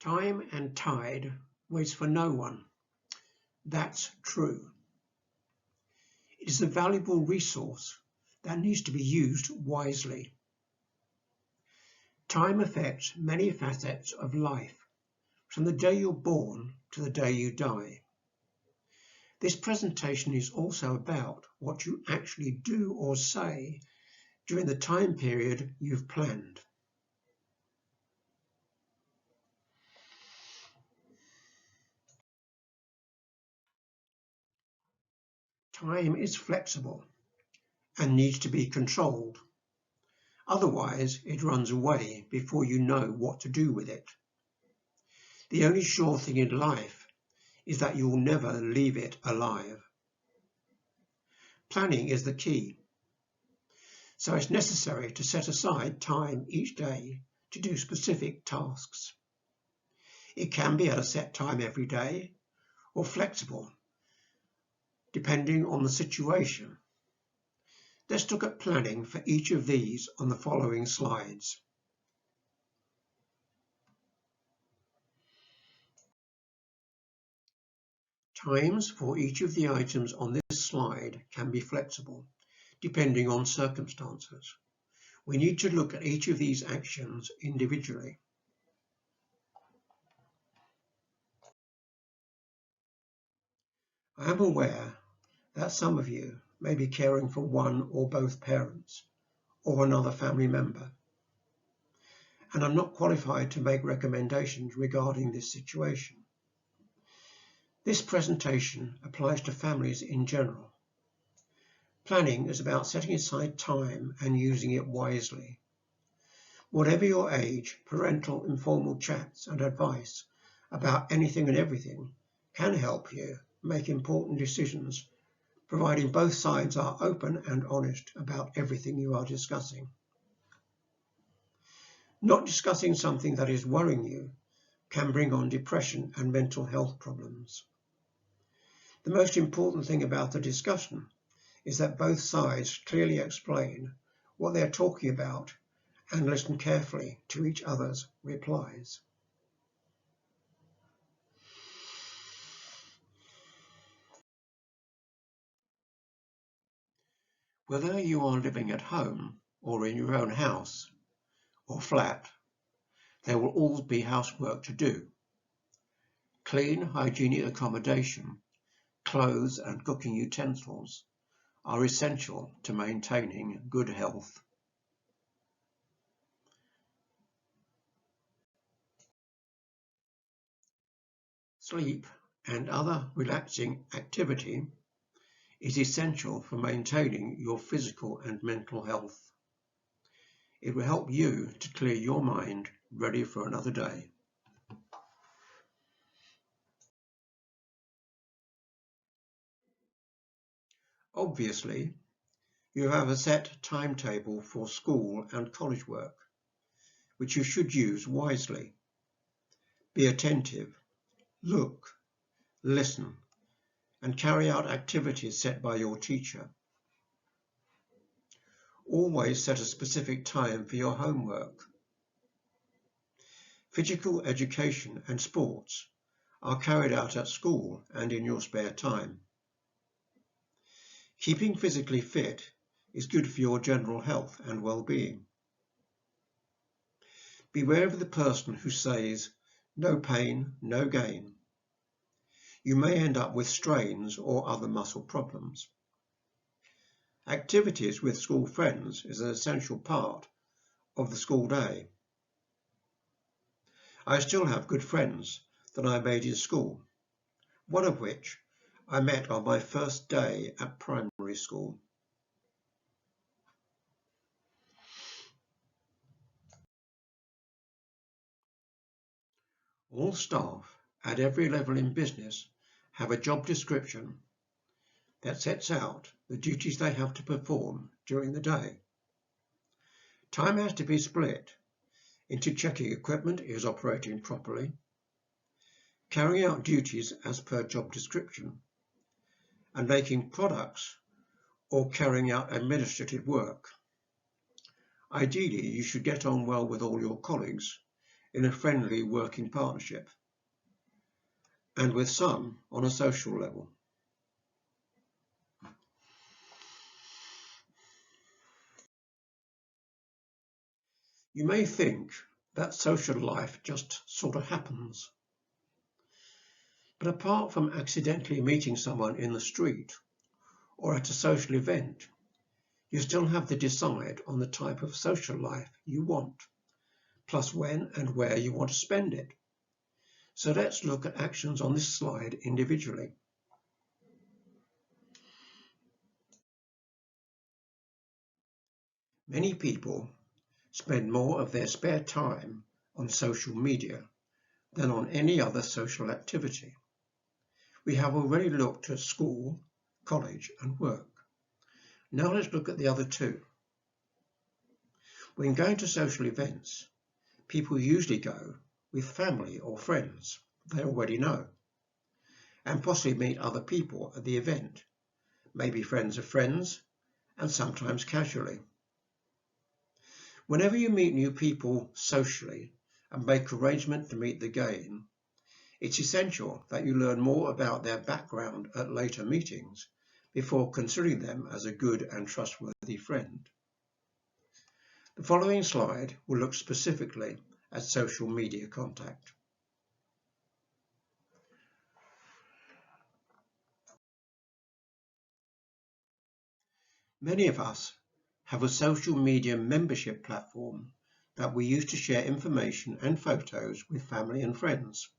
Time and tide waits for no one. That's true. It is a valuable resource that needs to be used wisely. Time affects many facets of life, from the day you're born to the day you die. This presentation is also about what you actually do or say during the time period you've planned. Time is flexible and needs to be controlled. Otherwise, it runs away before you know what to do with it. The only sure thing in life is that you'll never leave it alive. Planning is the key. So it's necessary to set aside time each day to do specific tasks. It can be at a set time every day or flexible, depending on the situation. Let's look at planning for each of these on the following slides. Times for each of the items on this slide can be flexible, depending on circumstances. We need to look at each of these actions individually. I am aware that some of you may be caring for one or both parents or another family member, and I'm not qualified to make recommendations regarding this situation. This presentation applies to families in general. Planning is about setting aside time and using it wisely. Whatever your age, parental informal chats and advice about anything and everything can help you make important decisions, providing both sides are open and honest about everything you are discussing. Not discussing something that is worrying you can bring on depression and mental health problems. The most important thing about the discussion is that both sides clearly explain what they're talking about and listen carefully to each other's replies. Whether you are living at home or in your own house or flat, there will always be housework to do. Clean, hygienic accommodation, clothes and cooking utensils are essential to maintaining good health. Sleep and other relaxing activity is essential for maintaining your physical and mental health. It will help you to clear your mind ready for another day. Obviously, you have a set timetable for school and college work, which you should use wisely. Be attentive, look, listen, and carry out activities set by your teacher. Always set a specific time for your homework. Physical education and sports are carried out at school and in your spare time. Keeping physically fit is good for your general health and well-being. Beware of the person who says, "No pain, no gain." You may end up with strains or other muscle problems. Activities with school friends is an essential part of the school day. I still have good friends that I made in school, one of which I met on my first day at primary school. All staff at every level in business have a job description that sets out the duties they have to perform during the day. Time has to be split into checking equipment is operating properly, carrying out duties as per job description, and making products or carrying out administrative work. Ideally, you should get on well with all your colleagues in a friendly working partnership, and with some on a social level. You may think that social life just sort of happens. But apart from accidentally meeting someone in the street or at a social event, you still have to decide on the type of social life you want, plus when and where you want to spend it. So let's look at actions on this slide individually. Many people spend more of their spare time on social media than on any other social activity. We have already looked at school, college, and work. Now let's look at the other two. When going to social events, people usually go with family or friends they already know, and possibly meet other people at the event, maybe friends of friends, and sometimes casually. Whenever you meet new people socially and make arrangements to meet again, it's essential that you learn more about their background at later meetings before considering them as a good and trustworthy friend. The following slide will look specifically at social media contact. Many of us have a social media membership platform that we use to share information and photos with family and friends.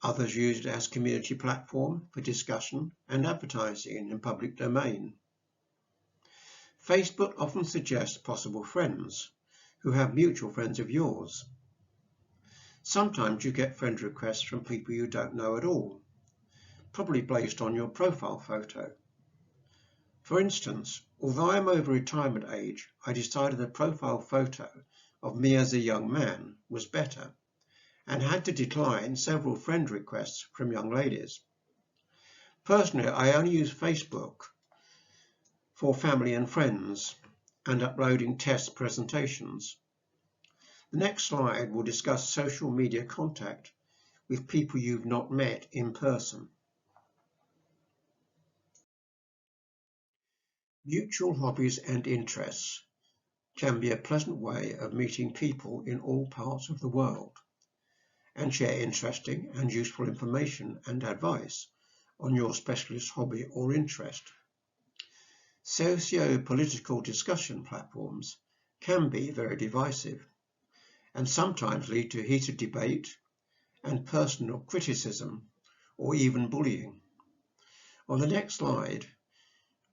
Others use it as a community platform for discussion and advertising in public domain. Facebook often suggests possible friends who have mutual friends of yours. Sometimes you get friend requests from people you don't know at all, probably based on your profile photo. For instance, although I'm over retirement age, I decided a profile photo of me as a young man was better and had to decline several friend requests from young ladies. Personally, I only use Facebook for family and friends and uploading test presentations. The next slide will discuss social media contact with people you've not met in person. Mutual hobbies and interests can be a pleasant way of meeting people in all parts of the world and share interesting and useful information and advice on your specialist hobby or interest. Socio-political discussion platforms can be very divisive and sometimes lead to heated debate and personal criticism or even bullying. On the next slide,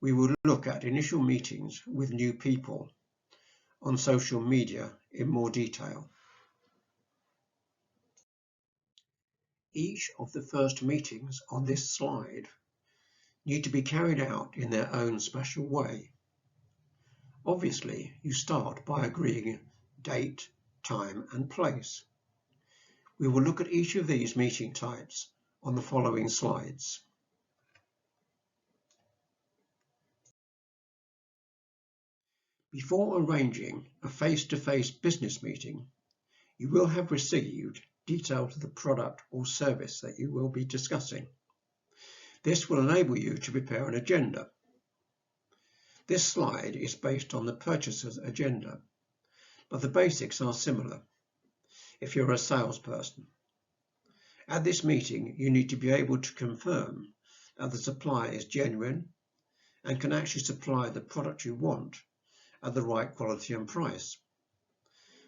we will look at initial meetings with new people on social media in more detail. Each of the first meetings on this slide need to be carried out in their own special way. Obviously, you start by agreeing date, time, and place. We will look at each of these meeting types on the following slides. Before arranging a face-to-face business meeting, you will have received details of the product or service that you will be discussing. This will enable you to prepare an agenda. This slide is based on the purchaser's agenda, but the basics are similar if you're a salesperson. At this meeting, you need to be able to confirm that the supplier is genuine and can actually supply the product you want at the right quality and price.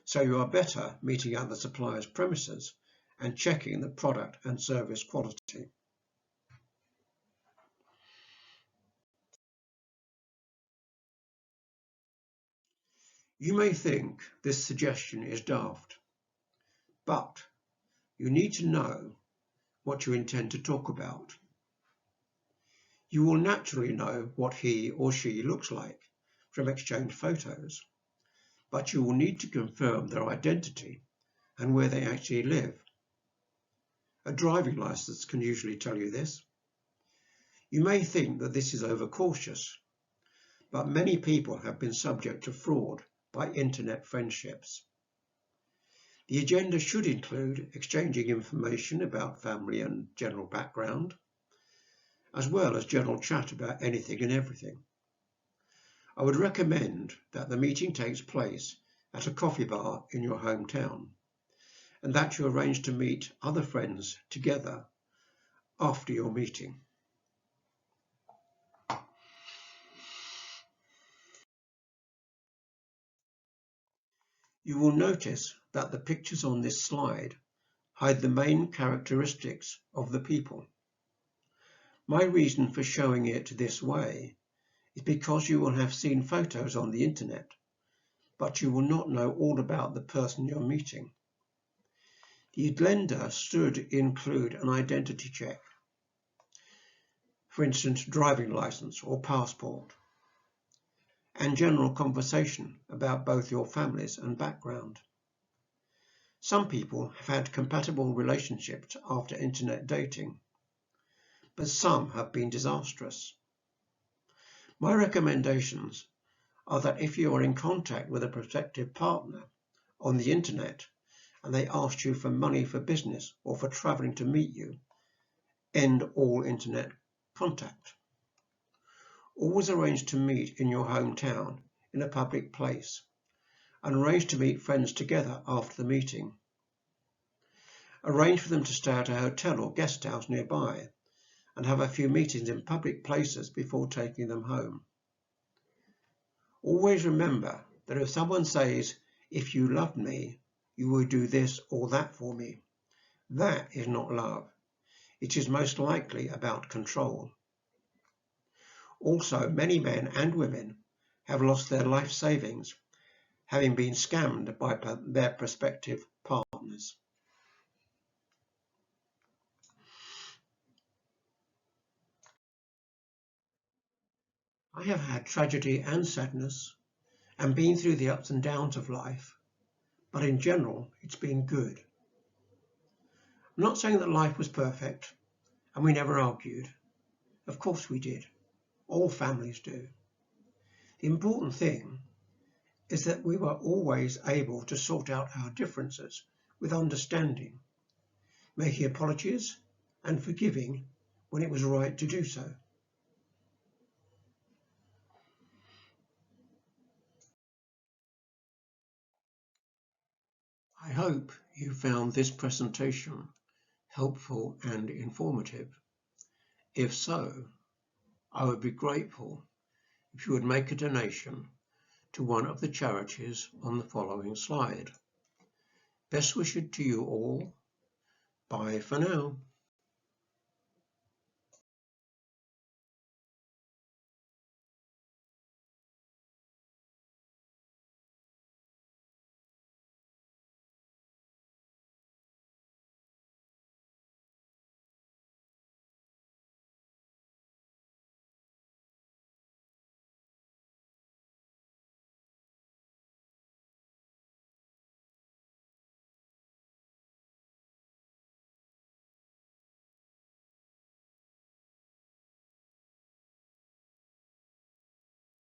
So you are better meeting at the supplier's premises and checking the product and service quality. You may think this suggestion is daft, but you need to know what you intend to talk about. You will naturally know what he or she looks like from exchanged photos, but you will need to confirm their identity and where they actually live. A driving license can usually tell you this. You may think that this is overcautious, but many people have been subject to fraud by internet friendships. The agenda should include exchanging information about family and general background, as well as general chat about anything and everything. I would recommend that the meeting takes place at a coffee bar in your hometown, and that you arrange to meet other friends together after your meeting. You will notice that the pictures on this slide hide the main characteristics of the people. My reason for showing it this way is because you will have seen photos on the internet, but you will not know all about the person you're meeting. The agenda should include an identity check, for instance, driving license or passport, and general conversation about both your families and background. Some people have had compatible relationships after internet dating, but some have been disastrous. My recommendations are that if you are in contact with a prospective partner on the internet and they ask you for money for business or for traveling to meet you, end all internet contact. Always arrange to meet in your hometown in a public place and arrange to meet friends together after the meeting. Arrange for them to stay at a hotel or guest house nearby and have a few meetings in public places before taking them home. Always remember that if someone says, "If you loved me, you would do this or that for me," that is not love. It is most likely about control. Also, many men and women have lost their life savings, having been scammed by their prospective partners. I have had tragedy and sadness and been through the ups and downs of life, but in general, it's been good. I'm not saying that life was perfect and we never argued. Of course we did. All families do. The important thing is that we were always able to sort out our differences with understanding, making apologies and forgiving when it was right to do so. I hope you found this presentation helpful and informative. If so, I would be grateful if you would make a donation to one of the charities on the following slide. Best wishes to you all. Bye for now.